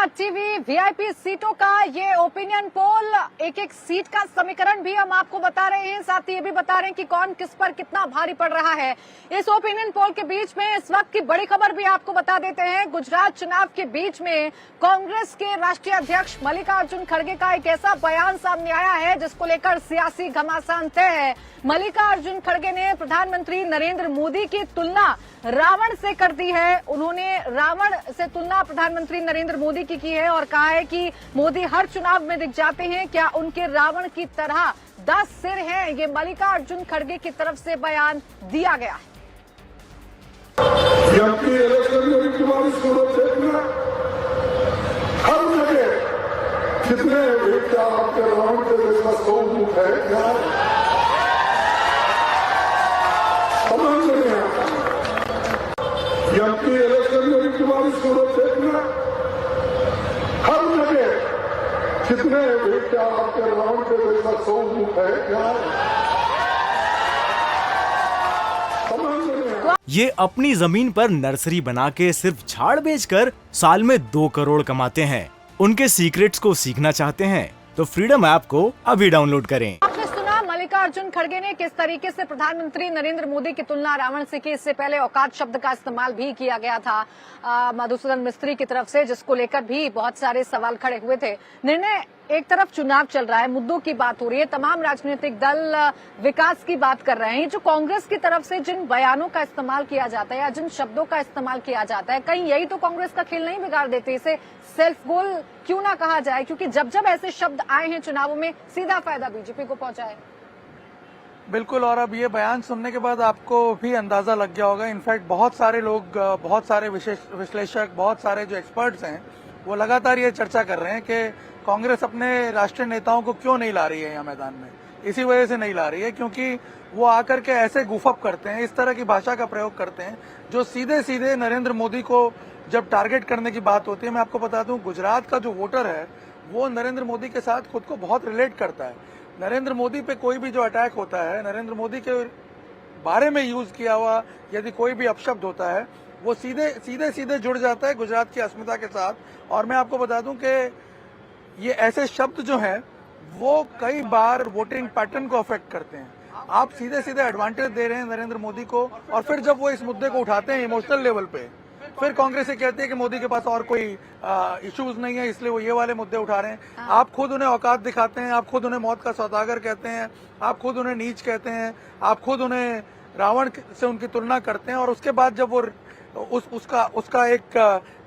India TV VIP सीटों का ये ओपिनियन पोल, एक एक सीट का समीकरण भी हम आपको बता रहे हैं, साथ ही ये भी बता रहे हैं कि कौन किस पर कितना भारी पड़ रहा है। इस ओपिनियन पोल के बीच में इस वक्त की बड़ी खबर भी आपको बता देते हैं। गुजरात चुनाव के बीच में कांग्रेस के राष्ट्रीय अध्यक्ष मल्लिकार्जुन खड़गे का एक ऐसा बयान सामने आया है जिसको लेकर सियासी घमासान तय है। मल्लिकार्जुन खड़गे ने प्रधानमंत्री नरेंद्र मोदी की तुलना रावण से कर दी है। उन्होंने रावण से तुलना प्रधानमंत्री नरेंद्र मोदी की है और कहा है कि मोदी हर चुनाव में दिख जाते हैं, क्या उनके रावण की तरह 10 सिर हैं। ये मल्लिकार्जुन खड़गे की तरफ से बयान दिया गया है। हर जगह कितने आपके रावण के जैसा स्वरूप है क्या समझ रहे हैं? आपकी इलेक्शन में तुम्हारी सूरत देखना, हर जगह कितने आपके रावण के जैसा स्वरूप है क्या समझ रहे हैं? ये अपनी जमीन पर नर्सरी बना के सिर्फ झाड़ बेचकर साल में 2 करोड़ कमाते हैं। उनके सीक्रेट्स को सीखना चाहते हैं तो फ्रीडम ऐप को अभी डाउनलोड करें। आपने सुना मल्लिकार्जुन खड़गे ने किस तरीके से प्रधानमंत्री नरेंद्र मोदी की तुलना रावण से की। इससे पहले औकात शब्द का इस्तेमाल भी किया गया था मधुसूदन मिस्त्री की तरफ से, जिसको लेकर भी बहुत सारे सवाल खड़े हुए थे। निर्णय एक तरफ चुनाव चल रहा है, मुद्दों की बात हो रही है, तमाम राजनीतिक दल विकास की बात कर रहे हैं। जो कांग्रेस की तरफ से जिन बयानों का इस्तेमाल किया जाता है या जिन शब्दों का इस्तेमाल किया जाता है, कहीं यही तो कांग्रेस का खेल नहीं बिगाड़ देते? इसे सेल्फ गोल क्यों ना कहा जाए, क्योंकि जब जब ऐसे शब्द आए हैं चुनावों में सीधा फायदा बीजेपी को पहुंचा है। बिल्कुल, और अब ये बयान सुनने के बाद आपको भी अंदाजा लग गया होगा। इनफैक्ट बहुत सारे लोग, बहुत सारे विश्लेषक, बहुत सारे जो एक्सपर्ट्स हैं वो लगातार ये चर्चा कर रहे हैं कि कांग्रेस अपने राष्ट्रीय नेताओं को क्यों नहीं ला रही है यहाँ मैदान में। इसी वजह से नहीं ला रही है क्योंकि वो आकर के ऐसे गुफअप करते हैं, इस तरह की भाषा का प्रयोग करते हैं जो सीधे सीधे नरेंद्र मोदी को जब टारगेट करने की बात होती है। मैं आपको बता दूं, गुजरात का जो वोटर है वो नरेंद्र मोदी के साथ खुद को बहुत रिलेट करता है। नरेंद्र मोदी पे कोई भी जो अटैक होता है, नरेंद्र मोदी के बारे में यूज किया हुआ यदि कोई भी अपशब्द होता है, वो सीधे जुड़ जाता है गुजरात की अस्मिता के साथ। और मैं आपको बता दूं कि ये ऐसे शब्द जो हैं वो कई बार वोटिंग पैटर्न को अफेक्ट करते हैं। आप सीधे एडवांटेज दे रहे हैं नरेंद्र मोदी को, और फिर जब वो इस मुद्दे को उठाते हैं इमोशनल लेवल पे, फिर कांग्रेस ये कहती है कि मोदी के पास और कोई इश्यूज नहीं है, इसलिए वो ये वाले मुद्दे उठा रहे हैं। आप खुद उन्हें औकात दिखाते हैं, आप खुद उन्हें मौत का सौदागर कहते हैं, आप खुद उन्हें नीच कहते हैं, आप खुद उन्हें रावण से उनकी तुलना करते हैं, और उसके बाद जब वो उसका एक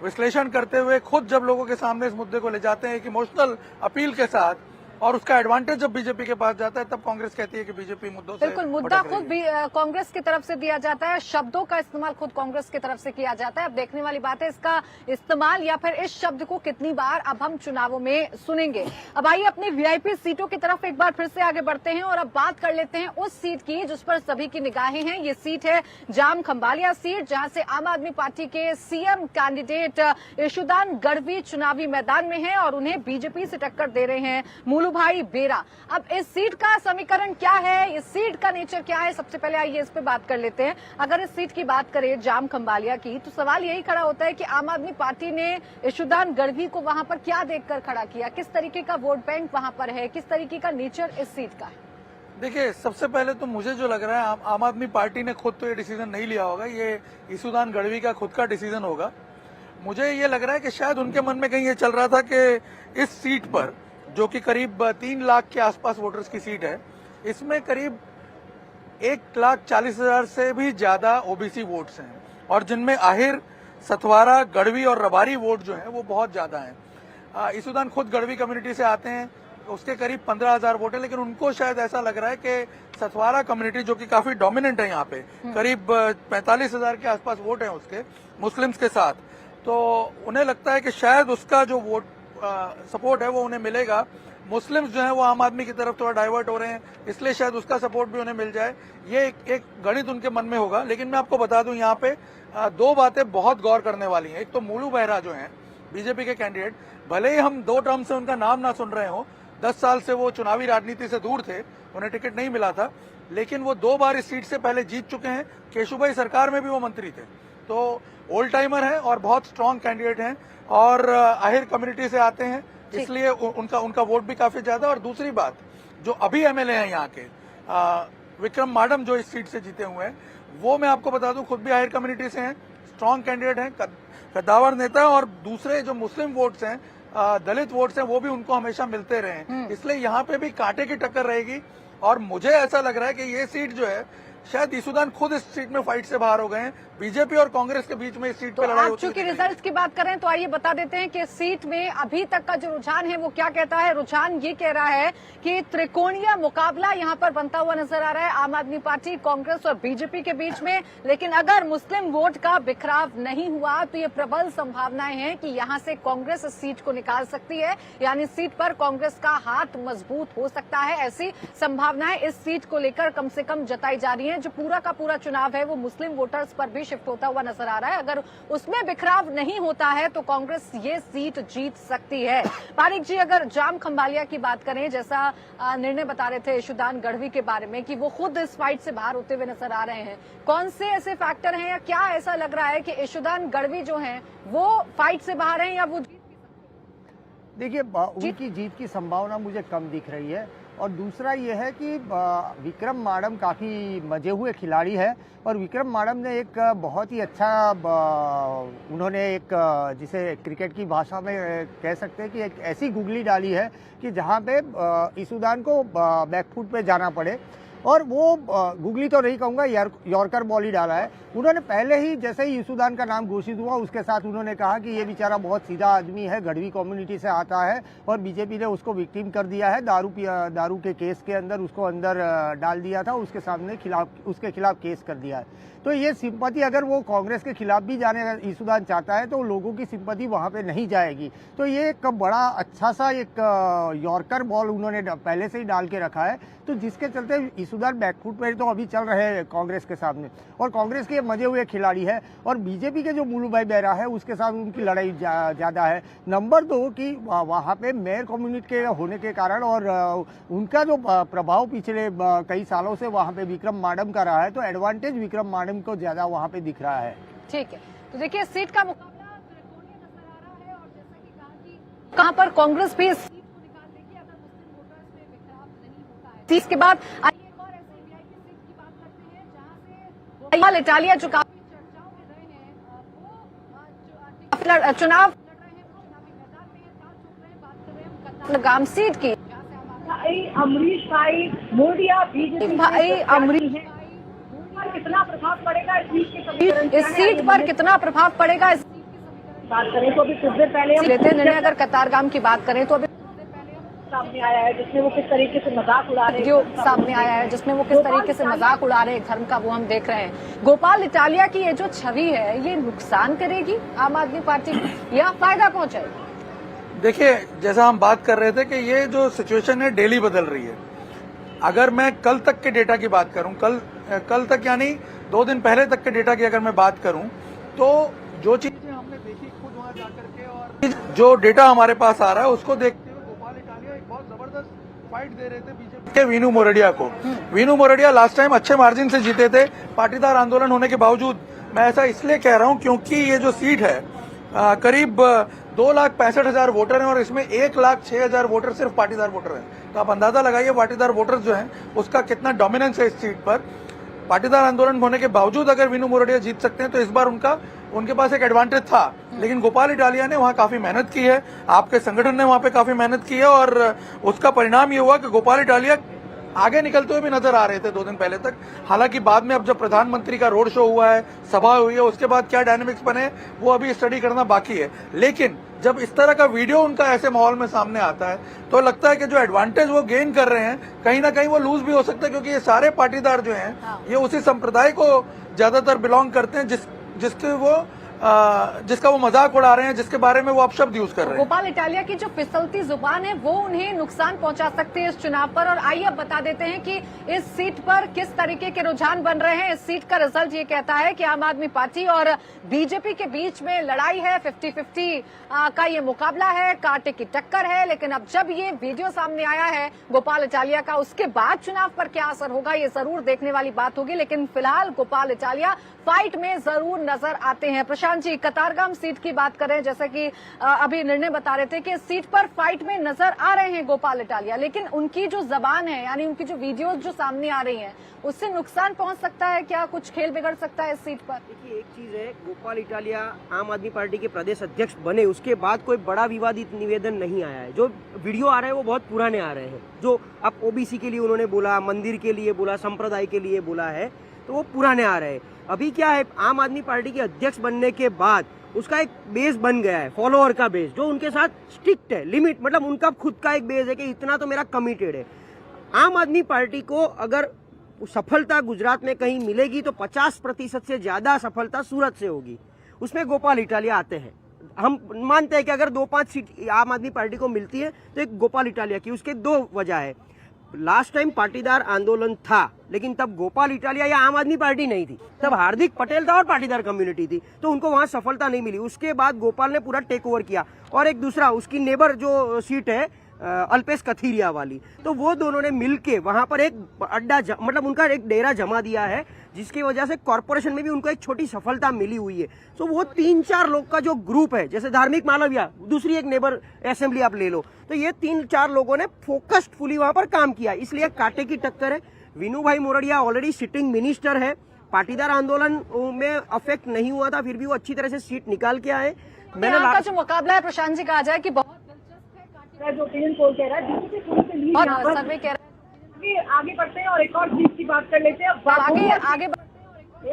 विश्लेषण करते हुए खुद जब लोगों के सामने इस मुद्दे को ले जाते हैं एक इमोशनल अपील के साथ, और उसका एडवांटेज जब बीजेपी के पास जाता है, तब कांग्रेस कहती है कि बीजेपी मुद्दों से बिल्कुल मुद्दा खुद भी कांग्रेस की तरफ से दिया जाता है, शब्दों का इस्तेमाल खुद कांग्रेस की तरफ से किया जाता है। अब देखने वाली बात है इसका इस्तेमाल या फिर इस शब्द को कितनी बार अब हम चुनावों में सुनेंगे। अब आइए अपनी वीआईपी सीटों की तरफ एक बार फिर से आगे बढ़ते हैं और अब बात कर लेते हैं उस सीट की जिस पर सभी की निगाहें हैं। ये सीट है जाम खंभालिया सीट, जहां से आम आदमी पार्टी के सीएम कैंडिडेट यशोदान गढ़वी चुनावी मैदान में है और उन्हें बीजेपी से टक्कर दे रहे हैं मूलू भाई बेरा। अब इस सीट का समीकरण क्या है, इस सीट का नेचर क्या है, सबसे पहले आइए इस पे बात कर लेते हैं। अगर इस सीट की बात करें जाम खंभालिया की, तो सवाल यही खड़ा होता है कि आम आदमी पार्टी ने यशोदान गढ़वी को वहां पर क्या देखकर खड़ा किया, किस तरीके का वोट बैंक वहां पर है, किस तरीके का नेचर इस सीट का है? देखिए, सबसे पहले तो मुझे जो लग रहा है आम आदमी पार्टी ने खुद तो ये डिसीजन नहीं लिया होगा, ये यशोदान गढ़वी का खुद का डिसीजन होगा। मुझे ये लग रहा है कि शायद उनके मन में कहीं ये चल रहा था कि इस सीट पर, जो कि करीब 3 लाख के आसपास वोटर्स की सीट है, इसमें करीब 1,40,000 से भी ज्यादा ओबीसी वोट्स हैं, और जिनमें आहिर, सतवारा, गढ़वी और रबारी वोट जो है वो बहुत ज्यादा हैं। यशोदान खुद गढ़वी कम्युनिटी से आते हैं, उसके करीब 15,000 वोट है, लेकिन उनको शायद ऐसा लग रहा है कि सतवारा कम्युनिटी जो कि काफी डोमिनेंट है यहाँ पे, करीब 45,000 के आसपास वोट है उसके मुस्लिम्स के साथ, तो उन्हें लगता है कि शायद उसका जो वोट सपोर्ट है वो उन्हें मिलेगा। मुस्लिम्स जो है वो आम आदमी की तरफ थोड़ा डाइवर्ट हो रहे हैं, इसलिए शायद उसका सपोर्ट भी उन्हें मिल जाए, ये एक गणित उनके मन में होगा। लेकिन मैं आपको बता दूं, यहाँ पे 2 बातें बहुत गौर करने वाली हैं। एक तो मूलू बेहरा जो हैं बीजेपी के कैंडिडेट, भले ही हम 2 टर्म से उनका नाम ना सुन रहे हो, 10 साल से वो चुनावी राजनीति से दूर थे, उन्हें टिकट नहीं मिला था, लेकिन वो 2 बार इस सीट से पहले जीत चुके हैं। केशुभाई सरकार में भी वो मंत्री थे, तो ओल्ड टाइमर हैं और बहुत स्ट्रांग कैंडिडेट हैं और आहिर कम्युनिटी से आते हैं, इसलिए उनका वोट भी काफी ज्यादा। और दूसरी बात, जो अभी एमएलए हैं यहाँ के विक्रम माडम जो इस सीट से जीते हुए हैं, वो मैं आपको बता दूं खुद भी आहिर कम्युनिटी से हैं, स्ट्रांग कैंडिडेट हैं, कद्दावर नेता है। और दूसरे जो मुस्लिम वोट्स हैं, दलित वोट्स हैं, वो भी उनको हमेशा मिलते रहे हैं, इसलिए यहाँ पे भी कांटे की टक्कर रहेगी। और मुझे ऐसा लग रहा है कि ये सीट जो है, शायद ईसुदान खुद इस सीट में फाइट से बाहर हो गए हैं। बीजेपी और कांग्रेस के बीच में इस सीट तो पे लड़ाई आप होती चूंकि है। रिजल्ट्स की बात करें तो आइए बता देते हैं कि इस सीट में अभी तक का जो रुझान है वो क्या कहता है। रुझान ये कह रहा है कि त्रिकोणीय मुकाबला यहां पर बनता हुआ नजर आ रहा है आम आदमी पार्टी, कांग्रेस और बीजेपी के बीच में। लेकिन अगर मुस्लिम वोट का बिखराव नहीं हुआ तो ये प्रबल संभावनाएं हैं कि यहां से कांग्रेस इस सीट को निकाल सकती है, यानी सीट पर कांग्रेस का हाथ मजबूत हो सकता है। ऐसी संभावनाएं इस सीट को लेकर कम से कम जताई जा रही है। जो पूरा का पूरा चुनाव है वो मुस्लिम वोटर्स पर भी शिफ्ट होता हुआ नजर आ रहा है। अगर उसमें बिखराव नहीं होता है तो कांग्रेस ये सीट जीत सकती है। पारिक जी, अगर जाम खंबालिया की बात करें, जैसा निर्णय बता रहे थे ईशुदान गढ़वी के बारे में कि वो खुद इस फाइट से बाहर होते हुए नजर आ रहे हैं, कौन से ऐसे फैक्टर हैं या क्या ऐसा लग रहा है कि ईशुदान गढ़वी जो हैं वो फाइट से बाहर हैं या वो जीत? देखिए, उनकी जीत की संभावना मुझे कम दिख रही है। और दूसरा ये है कि विक्रम माडम काफ़ी मजे हुए खिलाड़ी है और विक्रम माडम ने एक बहुत ही अच्छा उन्होंने एक जिसे क्रिकेट की भाषा में कह सकते हैं कि एक ऐसी गुगली डाली है कि जहाँ पे ईसुदान को बैकफुट पे जाना पड़े। और वो गुगली तो नहीं कहूँगा, यॉर्कर बॉल ही डाला है उन्होंने। पहले ही जैसे ही ईसुदान का नाम घोषित हुआ उसके साथ उन्होंने कहा कि ये बेचारा बहुत सीधा आदमी है, गढ़वी कम्युनिटी से आता है और बीजेपी ने उसको विक्टिम कर दिया है। दारू के केस के अंदर उसको अंदर डाल दिया था, उसके खिलाफ केस कर दिया है। तो ये सिंपैथी अगर वो कांग्रेस के खिलाफ भी जाने ईसुदान चाहता है तो लोगों की सिंपैथी वहाँ पे नहीं जाएगी। तो ये एक बड़ा अच्छा सा एक यॉर्कर बॉल उन्होंने पहले से ही डाल के रखा है, तो जिसके चलते ईसुदान बैकफुट पे तो अभी चल रहे हैं कांग्रेस के सामने। और कांग्रेस के मजे हुए खिलाड़ी है और बीजेपी के जो मुलू भाई बेरा है उसके साथ उनकी लड़ाई ज़्यादा है। नंबर 2 कि वहाँ पे मेयर कम्युनिटी के होने के कारण और उनका जो प्रभाव पिछले कई सालों से वहाँ पे विक्रम माडम का रहा है, तो एडवांटेज विक्रम माडम को ज्यादा वहाँ पे दिख रहा है। ठीक है, तो देखिए सीट का मुकाबला त्रिकोणीय नजर आ रहा है और जैसा कि कहा कि कहां पर कांग्रेस भी इस सीट को निकाल लेगी अगर मुस्लिम वोटर्स में बिखराव नहीं होता है। इसके बाद आइए एक और ऐसे वीआईपी सीट की बात करते हैं जहां से गोपाल इटालिया जो काफी चर्चाओं में रहे हैं वो चुनाव लड़ रहे हैं, वो चुनावी मैदान में हैं, दांव चुक रहे हैं। बात कर रहे हैं हम गाम सीट की। अमरीश भाई मोडिया बीजेपी भाई अमरीश कितना प्रभाव पड़ेगा इस सीट के समीकरण? इस सीट पर कितना प्रभाव पड़ेगा? इस बात करें तो अभी कुछ देर पहले हम लेते निर्णय अगर कतारगाम की बात करें तो अभी सामने आया है जिसमें वो किस तरीके से मजाक उड़ा रहे वीडियो सामने आया है जिसमें वो किस तरीके से मजाक उड़ा रहे हैं धर्म का, वो हम देख रहे हैं। गोपाल इटालिया की ये जो छवि है ये नुकसान करेगी आम आदमी पार्टी को या फायदा पहुंचाएगी? देखिए, जैसा हम बात कर रहे थे कि ये जो सिचुएशन है डेली बदल रही है। अगर मैं कल तक के डेटा की बात करूं, कल तक यानी 2 दिन पहले तक के डेटा की अगर मैं बात करूं, तो जो चीजें हमने देखी खुद वहां जाकर के और जो डेटा हमारे पास आ रहा है उसको देखते हुए गोपाल इटालिया एक बहुत जबरदस्त फाइट दे रहे थे बीजेपी के वीनू मोरडिया को। वीनू मोरडिया लास्ट टाइम अच्छे मार्जिन से जीते थे पाटीदार आंदोलन होने के बावजूद। मैं ऐसा इसलिए कह रहा हूं क्योंकि ये जो सीट है करीब 2,65,000 वोटर हैं और इसमें 1,06,000 वोटर सिर्फ पाटीदार वोटर हैं। तो आप अंदाजा लगाइए पाटीदार वोटर जो हैं उसका कितना डोमिनेंस है इस सीट पर। पाटीदार आंदोलन होने के बावजूद अगर वीनू मोरडिया जीत सकते हैं तो इस बार उनके पास एक एडवांटेज था। लेकिन गोपाल इटालिया ने वहां काफी मेहनत की है, आपके संगठन ने वहां पे काफी मेहनत की है और उसका परिणाम ये हुआ कि गोपाल इटालिया आगे निकलते हुए भी नजर आ रहे थे 2 दिन पहले तक। हालांकि बाद में अब जब प्रधानमंत्री का रोड शो हुआ है, सभा हुई है, उसके बाद क्या डायनेमिक्स बने वो अभी स्टडी करना बाकी है। लेकिन जब इस तरह का वीडियो उनका ऐसे माहौल में सामने आता है तो लगता है कि जो एडवांटेज वो गेन कर रहे हैं कहीं ना कहीं वो लूज भी हो सकता है, क्योंकि ये सारे पाटीदार जो हैं ये उसी संप्रदाय को ज्यादातर बिलोंग करते हैं जिसके वो जिसका वो मजाक उड़ा रहे हैं, जिसके बारे में वो अपशब्द यूज कर रहे हैं। गोपाल इटालिया की जो फिसलती जुबान है वो उन्हें नुकसान पहुंचा सकती है इस चुनाव पर। और आइए अब बता देते हैं कि इस सीट पर किस तरीके के रुझान बन रहे हैं। इस सीट का रिजल्ट ये कहता है कि आम आदमी पार्टी और बीजेपी के बीच में लड़ाई है, 50-50 का ये मुकाबला है, कांटे की टक्कर है। लेकिन अब जब ये वीडियो सामने आया है गोपाल इटालिया का, उसके बाद चुनाव पर क्या असर होगा ये जरूर देखने वाली बात होगी। लेकिन फिलहाल गोपाल इटालिया फाइट में जरूर नजर आते हैं। प्रशांत जी, कतारगाम सीट की बात करें, जैसे कि अभी निर्णय बता रहे थे कि सीट पर फाइट में नजर आ रहे हैं गोपाल इटालिया, लेकिन उनकी जो जबान है, यानी उनकी जो वीडियोस जो सामने आ रही हैं, उससे नुकसान पहुंच सकता है क्या? कुछ खेल बिगड़ सकता है इस सीट पर? देखिए, एक चीज है, गोपाल इटालिया आम आदमी पार्टी के प्रदेश अध्यक्ष बने उसके बाद कोई बड़ा विवादित निवेदन नहीं आया है। जो वीडियो आ रहे हैं वो बहुत पुराने आ रहे हैं। जो अब ओबीसी के लिए उन्होंने बोला, मंदिर के लिए बोला, संप्रदाय के लिए बोला है, तो वो पुराने आ रहे हैं। अभी क्या है, आम आदमी पार्टी के अध्यक्ष बनने के बाद उसका एक बेस बन गया है, फॉलोअर का बेस, जो उनके साथ स्ट्रिक्ट है, लिमिट, मतलब उनका खुद का एक बेस है कि इतना तो मेरा कमिटेड है। आम आदमी पार्टी को अगर सफलता गुजरात में कहीं मिलेगी तो 50% से ज्यादा सफलता सूरत से होगी, उसमें गोपाल इटालिया आते हैं। हम मानते हैं कि अगर 2-5 सीट आम आदमी पार्टी को मिलती है तो एक गोपाल इटालिया की, उसके 2 वजह है। लास्ट टाइम पाटीदार आंदोलन था, लेकिन तब गोपाल इटालिया या आम आदमी पार्टी नहीं थी, तब हार्दिक पटेल था और पाटीदार कम्युनिटी थी, तो उनको वहां सफलता नहीं मिली। उसके बाद गोपाल ने पूरा टेक ओवर किया। और एक दूसरा, उसकी नेबर जो सीट है अल्पेश कथीरिया वाली, तो वो दोनों ने मिलके वहां पर एक अड्डा मतलब उनका एक डेरा जमा दिया है, जिसकी वजह से कॉर्पोरेशन में भी उनको एक छोटी सफलता मिली हुई है। तो वो 3-4 लोग का जो ग्रुप है, जैसे धार्मिक मालविया, दूसरी एक नेबर असेंबली आप ले लो, तो ये 3-4 लोगों ने फोकस्ड फुली वहां पर काम किया, इसलिए कांटे की टक्कर है। विनू भाई मोरडिया ऑलरेडी सिटिंग मिनिस्टर है, पाटीदार आंदोलन में अफेक्ट नहीं हुआ था, फिर भी वो अच्छी तरह से सीट निकाल के आए। यहाँ का जो मुकाबला है, प्रशांत जी, कहा जाए कि बहुत जो ओपिनियन पोल कह रहा है, बीजेपी थोड़ी सी लीड यहाँ पर सर्वे कह रहे आगे बढ़ते हैं और एक और सीट की बात कर लेते हैं। आगे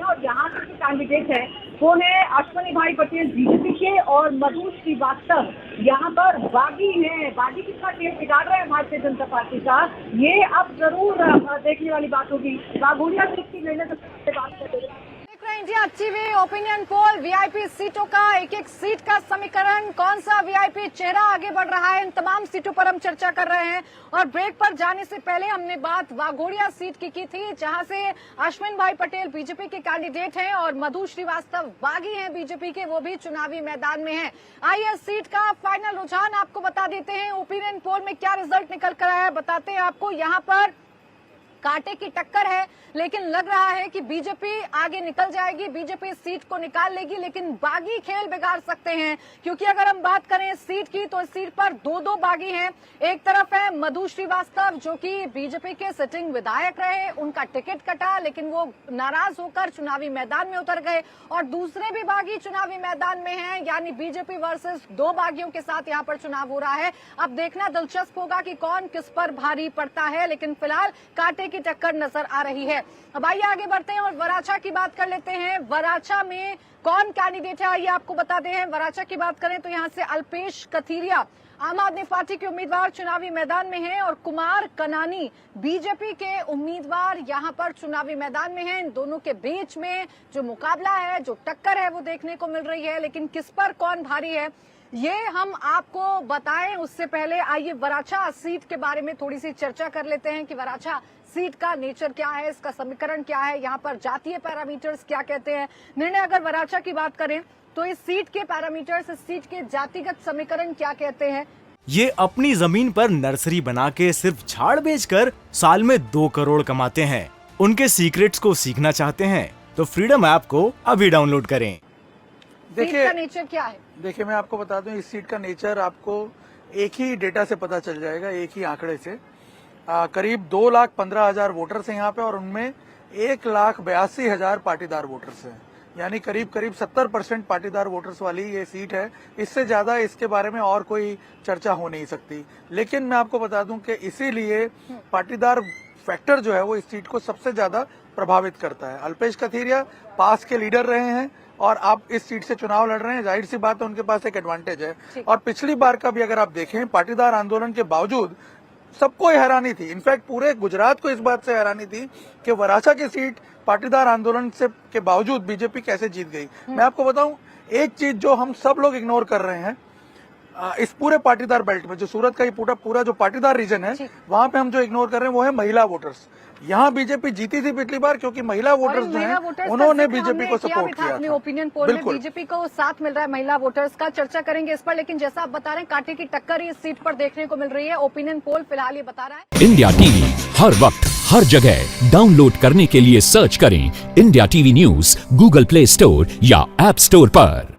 और यहाँ के जो कैंडिडेट है वो है अश्विनी भाई पटेल बीजेपी के और मधु श्रीवास्तव यहाँ पर बागी हैं। बागी कितना टेस्ट बिगाड़ रहे हैं भारतीय जनता पार्टी का, ये अब जरूर देखने वाली बात होगी। वाघोड़िया सीट की निर्णय से बात कर रहे हैं। India TV opinion poll, VIP सीटों का एक सीट का समीकरण, कौन सा वीआईपी चेहरा आगे बढ़ रहा है, इन तमाम सीटों पर हम चर्चा कर रहे हैं। और ब्रेक पर जाने से पहले हमने बात वाघोड़िया सीट की थी, जहां से अश्विन भाई पटेल बीजेपी के कैंडिडेट हैं और मधु श्रीवास्तव बागी हैं बीजेपी के, वो भी चुनावी मैदान में हैं। आइए सीट का फाइनल रुझान आपको बता देते हैं, ओपिनियन पोल में क्या रिजल्ट निकल कर आया है बताते हैं आपको। यहाँ पर कांटे की टक्कर है, लेकिन लग रहा है कि बीजेपी आगे निकल जाएगी, बीजेपी सीट को निकाल लेगी, लेकिन बागी खेल बिगाड़ सकते हैं। क्योंकि अगर हम बात करें सीट की, तो इस सीट पर 2 बागी हैं। एक तरफ है मधु श्रीवास्तव, जो कि बीजेपी के सिटिंग विधायक रहे, उनका टिकट कटा, लेकिन वो नाराज होकर चुनावी मैदान में उतर गए। और दूसरे भी बागी चुनावी मैदान में हैं, यानी बीजेपी वर्सेस 2 बागियों के साथ यहाँ पर चुनाव हो रहा है। अब देखना दिलचस्प होगा कि कौन किस पर भारी पड़ता है, लेकिन फिलहाल कांटे की टक्कर नजर आ रही है। अब आइए आगे बढ़ते हैं और वराछा की बात कर लेते हैं। वराछा में कौन कैंडिडेट है आइए आपको बताते हैं। वराछा की बात करें तो यहाँ से अल्पेश कथीरिया आम आदमी पार्टी के उम्मीदवार चुनावी मैदान में हैं और कुमार कनानी बीजेपी के उम्मीदवार यहाँ पर चुनावी मैदान में हैं। इन दोनों के बीच में जो मुकाबला है, जो टक्कर है, वो देखने को मिल रही है, लेकिन किस पर कौन भारी है ये हम आपको बताएं उससे पहले आइए वराछा सीट के बारे में थोड़ी सी चर्चा कर लेते हैं कि वराछा सीट का नेचर क्या है, इसका समीकरण क्या है, यहाँ पर जातीय पैरामीटर्स क्या कहते हैं। निर्णय अगर वराछा की बात करें तो इस सीट के पैरामीटर्स, इस सीट के जातिगत समीकरण क्या कहते हैं। ये अपनी जमीन पर नर्सरी बना के सिर्फ झाड़ बेचकर साल में 2 करोड़ कमाते हैं। उनके सीक्रेट्स को सीखना चाहते हैं तो फ्रीडम ऐप को अभी डाउनलोड करें। सीट का नेचर क्या है? देखिए, मैं आपको बता दूं, इस सीट का नेचर आपको एक ही डेटा से पता चल जाएगा, एक ही आंकड़े से। करीब 2,15,000 वोटर्स हैं यहाँ पे और उनमें 1,82,000 पाटीदार वोटर्स हैं, यानी करीब 70% पाटीदार वोटर्स वाली ये सीट है। इससे ज्यादा इसके बारे में और कोई चर्चा हो नहीं सकती। लेकिन मैं आपको बता दूं कि इसीलिए पाटीदार फैक्टर जो है वो इस सीट को सबसे ज्यादा प्रभावित करता है। अल्पेश कथीरिया पास के लीडर रहे हैं और आप इस सीट से चुनाव लड़ रहे हैं, जाहिर सी बात है उनके पास एक एडवांटेज है। और पिछली बार का भी अगर आप देखें, पाटीदार आंदोलन के बावजूद सबको हैरानी थी, इनफैक्ट पूरे गुजरात को इस बात से हैरानी थी कि वराछा की सीट पाटीदार आंदोलन से के बावजूद बीजेपी कैसे जीत गई। मैं आपको बताऊं, एक चीज जो हम सब लोग इग्नोर कर रहे हैं, इस पूरे पाटीदार बेल्ट में जो सूरत का ये पूरा जो पाटीदार रीजन है, वहां पे हम जो इग्नोर कर रहे हैं वो है महिला वोटर्स। यहाँ बीजेपी जीती थी पिछली बार क्योंकि महिला वोटर्स जो हैं उन्होंने बीजेपी को सपोर्ट किया अपनी था। ओपिनियन पोल में बीजेपी को साथ मिल रहा है महिला वोटर्स का, चर्चा करेंगे इस पर। लेकिन जैसा आप बता रहे हैं, कांटे की टक्कर इस सीट पर देखने को मिल रही है। ओपिनियन पोल फिलहाल ये बता रहा है। इंडिया टीवी हर वक्त हर जगह डाउनलोड करने के लिए सर्च करें India TV news Google play store या ऐप स्टोर पर।